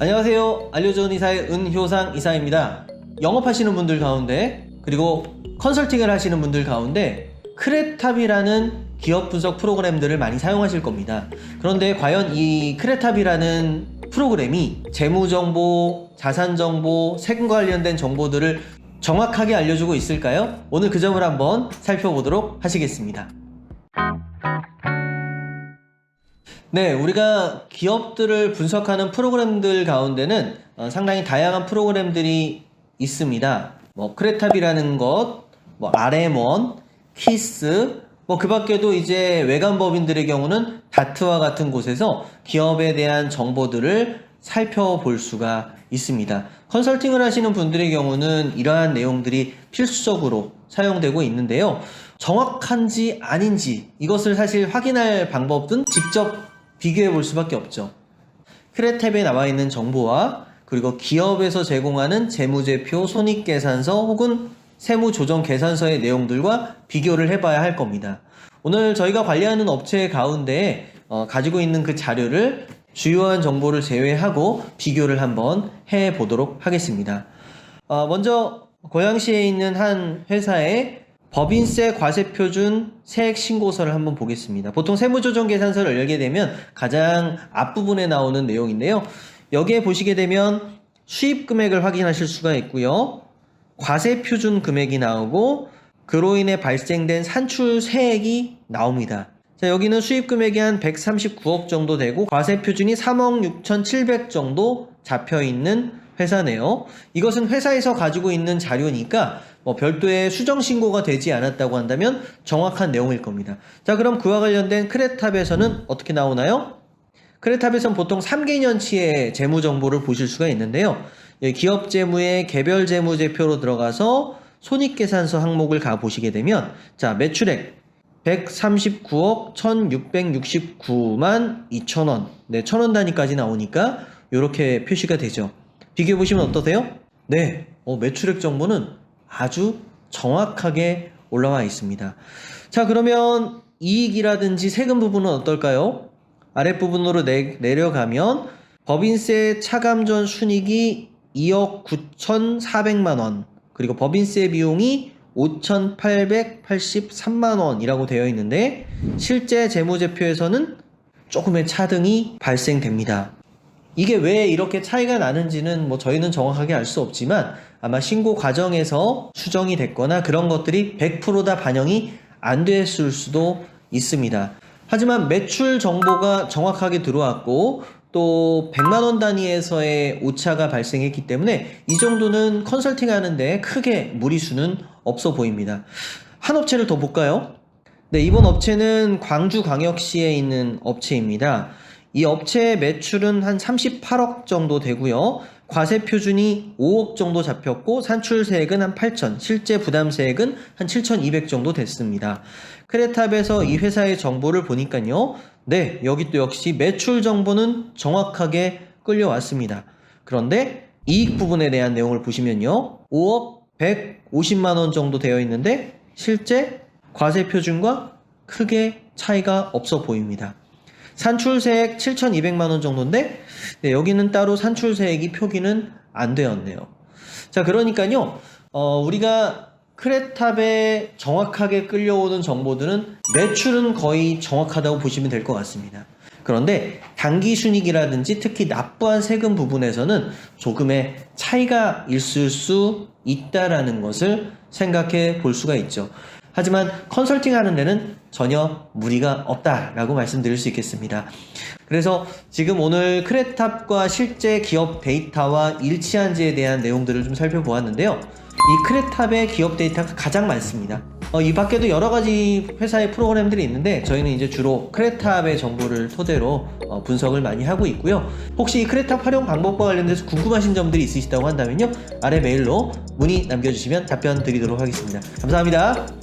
안녕하세요. 알려주는 이사의 은효상 이사입니다. 영업하시는 분들 가운데 그리고 컨설팅을 하시는 분들 가운데 크레탑이라는 기업 분석 프로그램들을 많이 사용하실 겁니다. 그런데 과연 이 크레탑이라는 프로그램이 재무정보, 자산정보, 세금 관련된 정보들을 정확하게 알려주고 있을까요? 오늘 그 점을 한번 살펴보도록 하시겠습니다. 네, 우리가 기업들을 분석하는 프로그램들 가운데는 상당히 다양한 프로그램들이 있습니다. 크레탑이라는 것, RM1, 키스, 그 밖에도 이제 외관법인들의 경우는 다트와 같은 곳에서 기업에 대한 정보들을 살펴볼 수가 있습니다. 컨설팅을 하시는 분들의 경우는 이러한 내용들이 필수적으로 사용되고 있는데요. 정확한지 아닌지 이것을 사실 확인할 방법은 직접 비교해 볼 수밖에 없죠. 크레탑에 나와 있는 정보와 그리고 기업에서 제공하는 재무제표, 손익계산서 혹은 세무조정계산서의 내용들과 비교를 해봐야 할 겁니다. 오늘 저희가 관리하는 업체 가운데 가지고 있는 그 자료를 주요한 정보를 제외하고 비교를 한번 해보도록 하겠습니다. 먼저 고양시에 있는 한 회사의 법인세 과세표준 세액신고서를 한번 보겠습니다. 보통 세무조정계산서를 열게 되면 가장 앞부분에 나오는 내용인데요. 여기에 보시게 되면 수입금액을 확인하실 수가 있고요. 과세표준 금액이 나오고 그로 인해 발생된 산출세액이 나옵니다. 자, 여기는 수입금액이 한 139억 정도 되고 과세표준이 3억 6,700 정도 잡혀있는 회사네요. 이것은 회사에서 가지고 있는 자료니까 별도의 수정신고가 되지 않았다고 한다면 정확한 내용일 겁니다. 자, 그럼 그와 관련된 크레탑에서는 어떻게 나오나요? 크레탑에서는 보통 3개년치의 재무정보를 보실 수가 있는데요. 기업 재무의 개별 재무제표로 들어가서 손익계산서 항목을 가보시게 되면 자, 매출액 139억 1669만 2천원, 네, 1,000원 단위까지 나오니까 이렇게 표시가 되죠. 비교해보시면 어떠세요? 네, 매출액 정보는 아주 정확하게 올라와 있습니다. 자, 그러면 이익이라든지 세금 부분은 어떨까요? 아랫부분으로 내려가면 법인세 차감전 순이익이 2억 9,400만원, 그리고 법인세 비용이 5,883만원이라고 되어 있는데 실제 재무제표에서는 조금의 차등이 발생됩니다. 이게 왜 이렇게 차이가 나는지는 저희는 정확하게 알 수 없지만 아마 신고 과정에서 수정이 됐거나 그런 것들이 100% 다 반영이 안 됐을 수도 있습니다. 하지만 매출 정보가 정확하게 들어왔고 또 100만원 단위에서의 오차가 발생했기 때문에 이 정도는 컨설팅 하는데 크게 무리수는 없어 보입니다. 한 업체를 더 볼까요? 네, 이번 업체는 광주광역시에 있는 업체입니다. 이 업체의 매출은 한 38억 정도 되고요. 과세표준이 5억 정도 잡혔고 산출세액은 한 8천, 실제 부담세액은 한 7,200 정도 됐습니다. 크레탑에서 이 회사의 정보를 보니까요. 네, 여기 또 역시 매출 정보는 정확하게 끌려왔습니다. 그런데 이익 부분에 대한 내용을 보시면요. 5억 150만원 정도 되어 있는데 실제 과세표준과 크게 차이가 없어 보입니다. 산출세액 7,200만원 정도인데 네, 여기는 따로 산출세액이 표기는 안 되었네요. 자, 그러니까요. 우리가 크레탑에 정확하게 끌려오는 정보들은 매출은 거의 정확하다고 보시면 될 것 같습니다. 그런데 당기순이익이라든지 특히 납부한 세금 부분에서는 조금의 차이가 있을 수 있다라는 것을 생각해 볼 수가 있죠. 하지만 컨설팅 하는 데는 전혀 무리가 없다라고 말씀드릴 수 있겠습니다. 그래서 지금 오늘 크레탑과 실제 기업 데이터와 일치한지에 대한 내용들을 좀 살펴보았는데요. 이 크레탑의 기업 데이터가 가장 많습니다. 이 밖에도 여러 가지 회사의 프로그램들이 있는데 저희는 이제 주로 크레탑의 정보를 토대로 분석을 많이 하고 있고요. 혹시 이 크레탑 활용 방법과 관련돼서 궁금하신 점들이 있으시다고 한다면요. 아래 메일로 문의 남겨주시면 답변 드리도록 하겠습니다. 감사합니다.